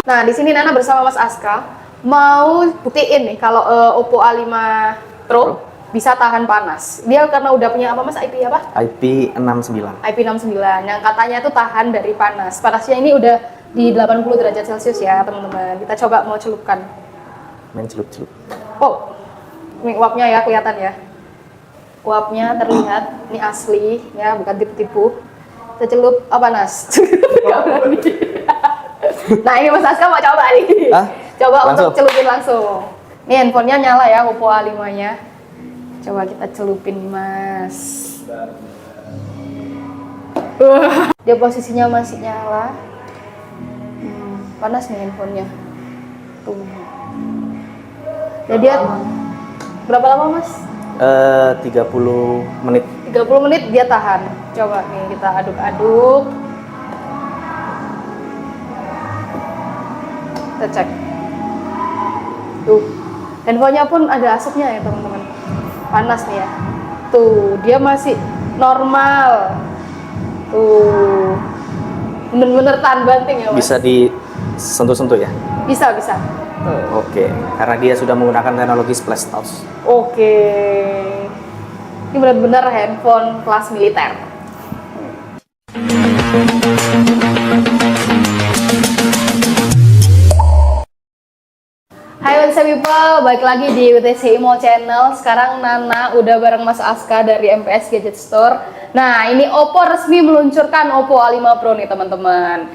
Nah, di sini Nana bersama Mas Aska mau buktiin nih kalau Oppo A5 Pro bisa tahan panas. Dia karena udah punya apa Mas, IP apa? IP69. IP69 yang katanya tuh tahan dari panas. Panasnya ini udah di 80 derajat Celcius ya, teman-teman. Kita coba mau celupkan. Main celup-celup. Oh, ini uapnya ya, kelihatan ya. Uapnya terlihat, ini asli ya, bukan tipu-tipu. Kita celup, panas. Nggak berani. Nah, ini Mas Aska mau coba nih. Hah? Coba Langsung? untuk celupin langsung. Ini handphonenya nyala ya, Oppo A5-nya. Coba kita celupin, Mas. Dia posisinya masih nyala. Panas nih handphonenya. Tuh. Jadi dia berapa lama, Mas? 30 menit. 30 menit dia tahan. Coba nih kita aduk-aduk. Kita cek. Tuh. Handphonenya pun ada asapnya ya, teman-teman. Panas nih ya. Tuh, dia masih normal. Tuh. Bener-bener tahan banting ya, Mas. Bisa disentuh-sentuh ya? Bisa, bisa. Tuh. Oke, karena dia sudah menggunakan teknologi splash touch. Oke. Ini benar-benar handphone kelas militer. Hai What's up people, balik lagi di WTC Imo Channel. Sekarang Nana udah bareng Mas Aska dari MPS Gadget Store. Nah, ini Oppo resmi meluncurkan Oppo A5 Pro nih teman-teman.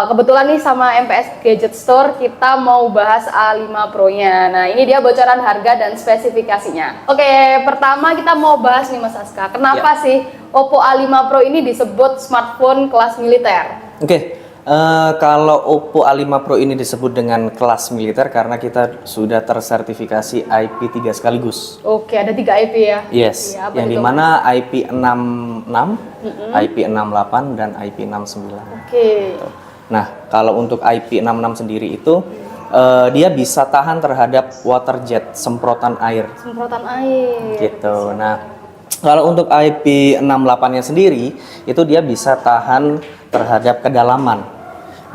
Kebetulan nih sama MPS Gadget Store kita mau bahas A5 Pro-nya. Nah, ini dia bocoran harga dan spesifikasinya. Oke, pertama kita mau bahas nih Mas Aska. Kenapa sih Oppo A5 Pro ini disebut smartphone kelas militer? Oke, kalau Oppo A5 Pro ini disebut dengan kelas militer karena kita sudah tersertifikasi IP3 sekaligus. Oke, ada 3 IP ya? Yes, Iya, apa yang itu, dimana IP66, IP68, dan IP69. Oke. Nah, kalau untuk IP66 sendiri itu dia bisa tahan terhadap water jet, semprotan air. Semprotan air. Gitu. Nah, kalau untuk IP68-nya sendiri itu dia bisa tahan terhadap kedalaman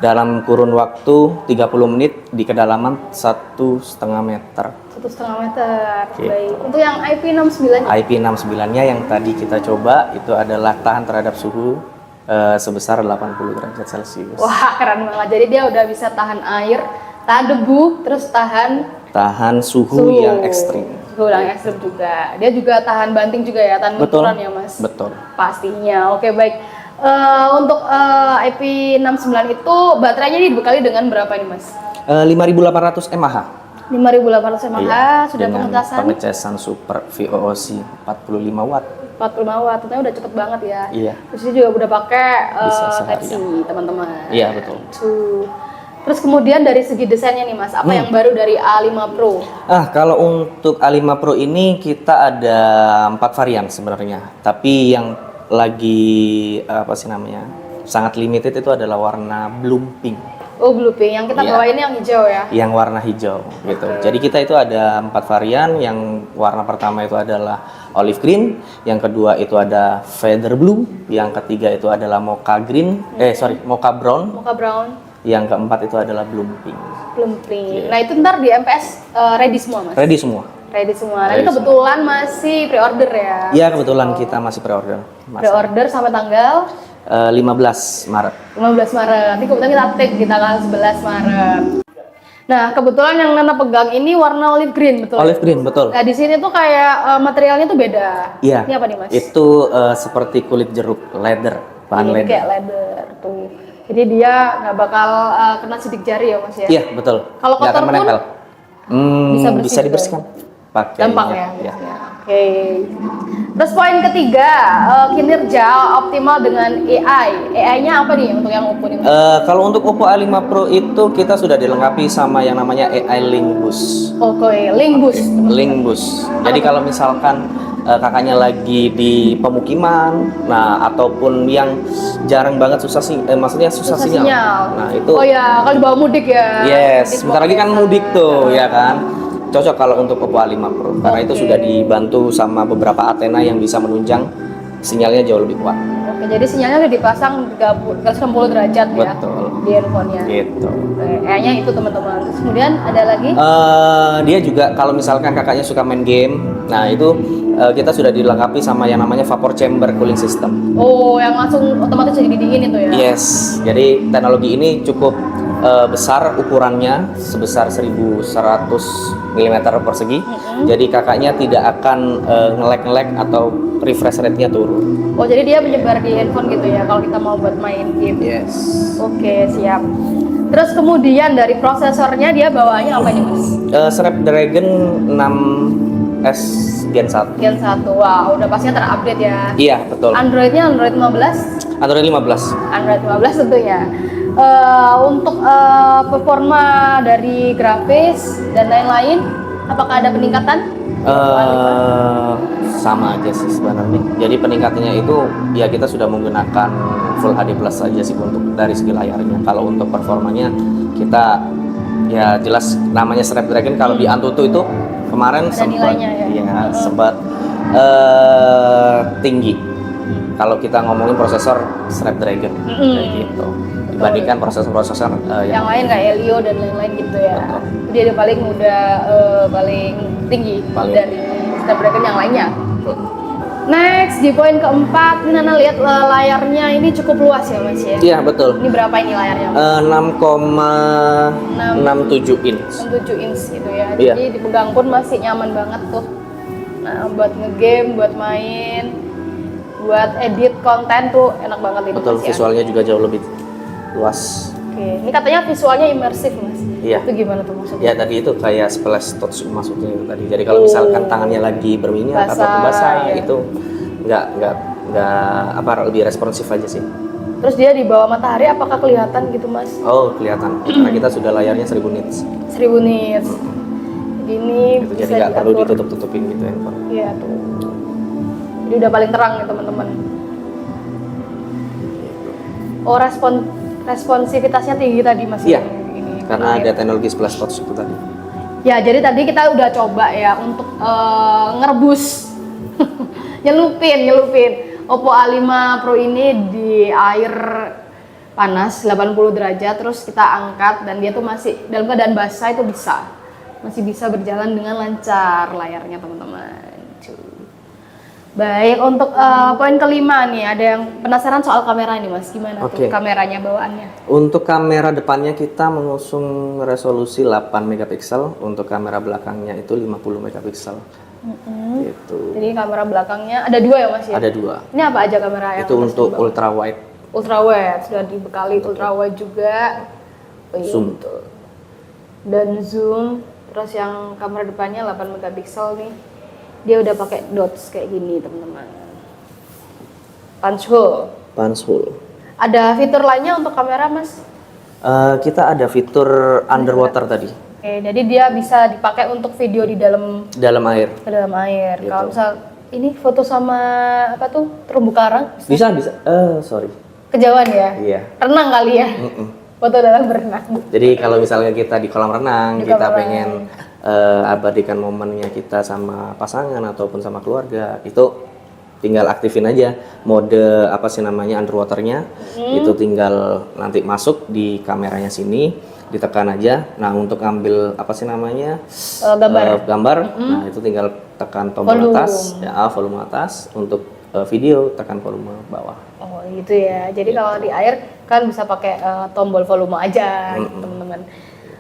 dalam kurun waktu 30 menit di kedalaman 1,5 meter. 1,5 meter. Gitu. Baik. Untuk yang IP69 IP69-nya yang tadi kita coba itu adalah tahan terhadap suhu sebesar 80 derajat Celcius. wah, keren banget. Jadi dia udah bisa tahan air, tahan debu, terus Tahan suhu yang ekstrim. Suhu yang ekstrim juga. Dia juga tahan banting juga ya, tahan Betul. benturan ya, Mas. Betul. Pastinya. Oke, baik. Untuk IP69 itu baterainya ini dibekali dengan berapa ini, Mas? 5.800 mAh. 5.800 mAh, Iya, sudah dengan pengecasan pengecasan super VOC 45 watt. 45 watt, ternyata udah cepet banget ya. Iya. Terus dia juga udah pakai Bisa Type-C, seharian. teman-teman. Iya, betul. Tuh. Terus kemudian dari segi desainnya nih Mas, apa yang baru dari A5 Pro? Kalau untuk A5 Pro ini kita ada 4 varian sebenarnya. Tapi yang lagi sangat limited itu adalah warna bloom pink. Oh, blue pink. Yang kita Iya. bawa ini yang hijau ya? Yang warna hijau gitu. Jadi kita itu ada 4 varian. Yang warna pertama itu adalah olive green, yang kedua itu ada feather blue, yang ketiga itu adalah mocha green, mocha brown, Mocha brown, yang keempat itu adalah bloom pink. bloom pink. Iya. Nah, itu ntar di MPS ready semua Mas? Ready semua. Ready semua. Nah, Ready ini kebetulan masih pre-order ya? Iya, kebetulan kita masih pre-order. Pre-order sampai tanggal 15 Maret. 15 Maret. Nanti kebetulan kita take di tanggal 11 Maret. Nah, kebetulan yang Nana pegang ini warna olive green, betul? Olive green, betul. Nah, di sini tuh kayak materialnya tuh beda. Iya. Ini apa nih, Mas? Itu seperti kulit jeruk, leather, bahan Ini leather. kayak leather tuh. Jadi dia nggak bakal kena sidik jari ya, Mas ya? Iya, betul. Kalau Nggak kotor akan pun menempel. bisa bersih Bisa juga. dibersihkan. Pakai Gampang ya? minyak, Ya. Oke. Terus poin ketiga, kinerja optimal dengan AI. AI-nya apa nih untuk yang Oppo nih? Kalau untuk Oppo A5 Pro itu kita sudah dilengkapi sama yang namanya AI Link Boost. Oke, link boost. Link Boost. Jadi kalau misalkan kakaknya lagi di pemukiman, nah ataupun yang jarang banget susah sinyal. Nah itu. Oh ya, kalau dibawa mudik ya. Yes, Mudik bentar lagi kan bawa mudik kereta. tuh, ya kan. Cocok kalau untuk Oppo A5 Pro karena itu Oke. sudah dibantu sama beberapa antena yang bisa menunjang sinyalnya jauh lebih kuat. Oke, jadi sinyalnya udah dipasang 360 derajat ya Betul. di handphonenya. Gitu. Kayaknya itu teman-teman. Terus kemudian ada lagi? Dia juga kalau misalkan kakaknya suka main game, nah itu kita sudah dilengkapi sama yang namanya vapor chamber cooling system. Oh, yang langsung otomatis jadi dingin itu ya? Yes, jadi teknologi ini cukup besar ukurannya sebesar 1100 mm persegi. Jadi kakaknya tidak akan nge-lag atau refresh rate-nya turun. Oh, jadi dia menyebar di handphone gitu ya kalau kita mau buat main game. Yes. Oke, siap. Terus kemudian dari prosesornya dia bawaannya apa nih, Mas? Snapdragon 6S Gen 1. Gen 1. Wah, udah pastinya terupdate ya. Iya, betul. Androidnya Android 15? Android 15. Android 15 tentunya. Untuk performa dari grafis dan lain-lain, apakah ada peningkatan? Sama aja sih sebenarnya. Jadi peningkatannya itu ya kita sudah menggunakan Full HD Plus saja sih untuk dari segi layarnya. Kalau untuk performanya kita ya jelas namanya Snapdragon. Kalau di Antutu itu kemarin Ada nilainya ya? sempat tinggi. Kalau kita ngomongin prosesor Snapdragon kayak gitu. Dibandingkan prosesor-prosesor yang lain kayak Helio dan lain-lain gitu ya. Betul. Dia ada paling tinggi Paling. dari Snapdragon yang lainnya. Next, di poin keempat, ini Nana lihat layarnya ini cukup luas ya, Mas ya. Iya, betul. Ini berapa ini layarnya? 6,67 inch. 7 inch gitu ya. Iya. Jadi dipegang pun masih nyaman banget tuh. Nah, buat ngegame, buat main, buat edit konten tuh enak banget ini. Betul, Mas, ya. visualnya juga jauh lebih luas. Oke, ini katanya visualnya imersif, Mas. Iya. Itu gimana tuh maksudnya? Ya tadi itu kayak splash touch maksudnya itu tadi. Jadi kalau misalkan tangannya lagi berminyak atau Basah, basah ya. itu nggak apa lebih responsif aja sih. Terus dia di bawah matahari apakah kelihatan gitu, Mas? Oh kelihatan. Karena kita sudah layarnya 1000 nits. 1000 nits. Jadi ini Gitu, bisa jadi nggak perlu diatur. ditutup-tutupin gitu handphone. Iya tuh. Jadi udah paling terang nih teman-teman. Oh, responsivitasnya tinggi tadi, Mas. Iya. Ini Karena ada teknologi splash touch itu tadi. Ya, jadi tadi kita udah coba ya untuk ngerebus, nyelupin Oppo A5 Pro ini di air panas 80 derajat, terus kita angkat dan dia tuh masih dalam keadaan basah itu masih bisa berjalan dengan lancar layarnya teman-teman. Baik, untuk poin kelima nih, ada yang penasaran soal kamera ini, Mas. Gimana tuh Oke. kameranya bawaannya? Untuk kamera depannya kita mengusung resolusi 8 megapiksel, untuk kamera belakangnya itu 50 megapiksel. Gitu. Jadi kamera belakangnya ada dua ya, Mas ya? Ada dua. Ini apa aja kamera yang Itu Mas untuk bawa? ultra wide. Ultra wide, sudah dibekali ultra wide juga. Oh, iya, Zoom. betul. Dan zoom, terus yang kamera depannya 8 megapiksel nih. Dia udah pakai dots kayak gini, teman-teman. Punch hole. Punch hole. Ada fitur lainnya untuk kamera, Mas? Kita ada fitur underwater tadi, Oke, jadi dia bisa dipakai untuk video di dalam dalam air. ke dalam air. Gitu. Kalau misal ini foto sama apa tuh terumbu karang, Bisa. Sorry. kejauhan ya? Iya. Renang kali ya? Foto dalam berenang. Jadi kalau misalnya kita di kolam renang, Di kita kolam pengen abadikan momennya kita sama pasangan ataupun sama keluarga, itu tinggal aktifin aja mode apa sih namanya underwaternya. Itu tinggal nanti masuk di kameranya sini, ditekan aja. Nah untuk ambil apa sih namanya gambar, nah itu tinggal tekan tombol Volume. atas, ya volume atas. Untuk video tekan volume bawah. Oh gitu ya. Jadi kalau di air kan bisa pakai tombol volume aja, gitu, teman-teman.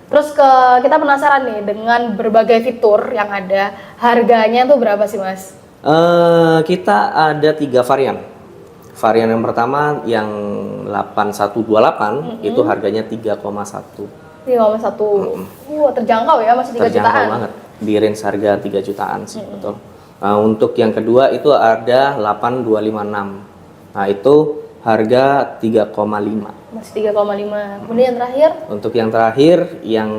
Terus kita penasaran nih dengan berbagai fitur yang ada, harganya tuh berapa sih, Mas? Kita ada 3 varian. Varian yang pertama yang 8128 itu harganya 3,1. 3,1. Terjangkau ya, masih 3 Terjangkau jutaan. banget. Di range harga 3 jutaan sih, betul. Untuk yang kedua itu ada 8256. Nah, itu harga 3,5. Masih 3,5. Kemudian yang terakhir Untuk yang terakhir yang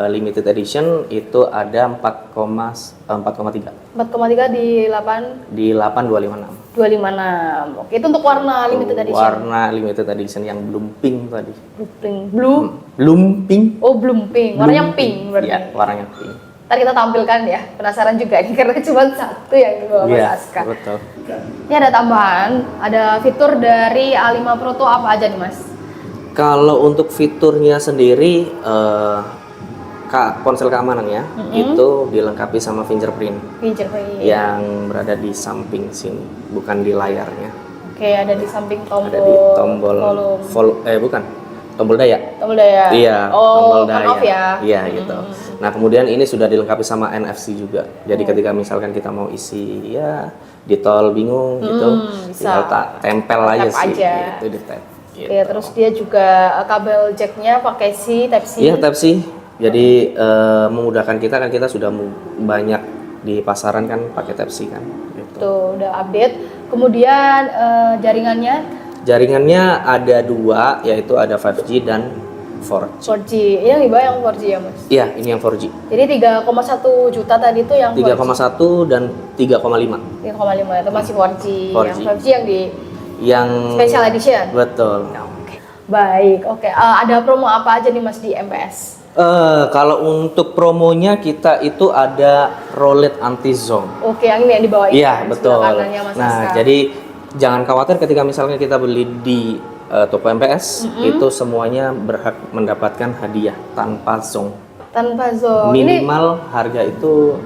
limited edition itu ada 4,3 4,3 di 8 di 8256. 256. Oke, itu untuk warna limited edition. Warna limited edition yang belum pink tadi. Blue pink. Blue. Belum pink. Oh, belum pink. Warnanya pink berarti. Iya, warnanya pink. Ntar kita tampilkan ya, penasaran juga nih karena cuma satu yang dibawa Mas Iya, Aska. betul. Ini ada tambahan, ada fitur dari A5 Pro tuh apa aja nih Mas? Kalau untuk fiturnya sendiri, ponsel keamanannya itu dilengkapi sama fingerprint Fingerprint. yang berada di samping sini, bukan di layarnya. Oke, ada di samping tombol. Ada di tombol volume. bukan, tombol daya. Tombol daya. Iya, Oh, tombol daya. on off ya. Iya, gitu. Nah, kemudian ini sudah dilengkapi sama NFC juga. Jadi ketika misalkan kita mau isi ya di tol bingung gitu, bisa. tinggal tempel aja Tap sih. aja. Itu di tap. Gitu. Oke, terus dia juga kabel jacknya pakai Type C. Iya, Type C. Jadi memudahkan kita kan, kita sudah banyak di pasaran kan pakai Type C kan. Gitu. Tuh, udah update. Kemudian Jaringannya ada dua, yaitu ada 5G dan 4G. 4G. Ini yang di bawah yang 4G ya Mas? Iya, ini yang 4G. Jadi 3,1 juta tadi tuh yang 3,1 dan 3,5. 3,5 itu masih 4G. 4G. Yang 5G yang di Yang Special Edition. Betul. Oke. Baik, oke. Ada promo apa aja nih Mas di MPS? Kalau untuk promonya kita itu ada roulette anti zong. Oke, yang ini yang di bawah ini. Iya, kan, betul. sebelah kanannya Mas Nah, Aska. jadi jangan khawatir ketika misalnya kita beli di toko MPS, itu semuanya berhak mendapatkan hadiah tanpa zong. Tanpa zong. Ini Minimal harga itu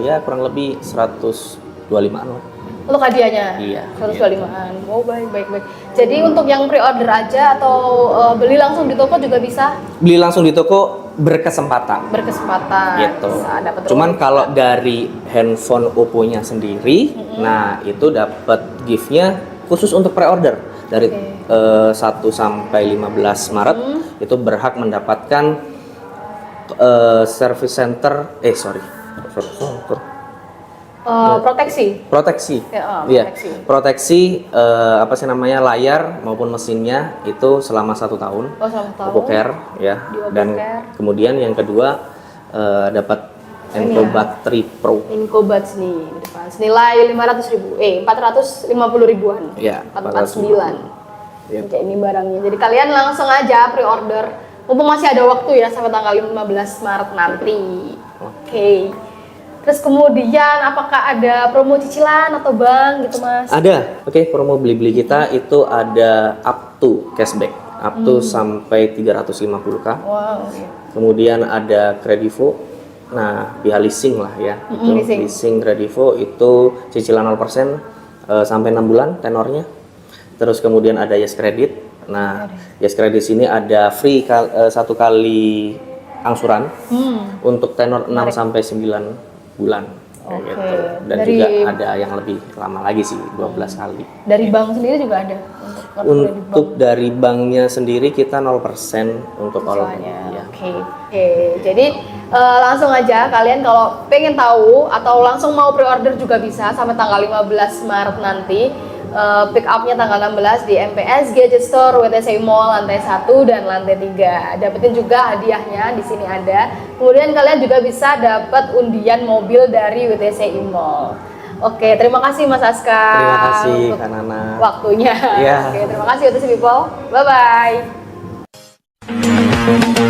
ya kurang lebih 125-an lah. untuk hadiahnya. Iya, 125-an. Oh, baik. Jadi untuk yang pre-order aja atau beli langsung di toko juga bisa Beli langsung di toko berkesempatan. berkesempatan. Gitu. Bisa dapat Cuman promo. kalau dari handphone Oppo-nya sendiri, nah itu dapat gift-nya khusus untuk pre-order dari 1 sampai 15 Maret itu berhak mendapatkan service center proteksi. Ya, Iya. proteksi. Proteksi apa sih namanya, layar maupun mesinnya itu selama 1 tahun. Oh, selama tahun. Oppo Care ya. Di Oppo Dan Care. kemudian yang kedua dapat Enco Battery Pro. Incobuds nih di depan. Senilai 450 ribuan. Iya, 449. Iya. Oke, ini barangnya. Jadi kalian langsung aja pre-order. Mumpung masih ada waktu ya sampai tanggal 15 Maret nanti. Oke. Terus kemudian apakah ada promo cicilan atau bank gitu Mas? Ada. Oke, promo beli-beli kita itu ada up to cashback, up to sampai 350k. Wow. Iya. Kemudian ada Kredivo. Nah, pihak leasing lah ya. Itu leasing Kredivo itu cicilan 0% sampai 6 bulan tenornya. Terus kemudian ada Yes Credit. Nah, Yes Credit sini ada free 1 kali angsuran untuk tenor 6 sampai 9 bulan. Kayak Oke. gitu. Dan juga ada yang lebih lama lagi sih, 12 kali. Dari bank sendiri juga ada Untuk dari banknya sendiri kita 0% untuk all. ya. Oke. Jadi langsung aja kalian kalau pengen tahu atau langsung mau pre-order juga bisa sampai tanggal 15 Maret nanti. Pick up-nya tanggal 16 di MPS Gadget Store WTC Mall lantai 1 dan lantai 3. Dapetin juga hadiahnya di sini ada. Kemudian kalian juga bisa dapat undian mobil dari WTC Mall. Oke, terima kasih Mas Aska. Terima kasih untuk Kak Nana. waktunya. Iya. Oke, terima kasih WTC People. Bye bye.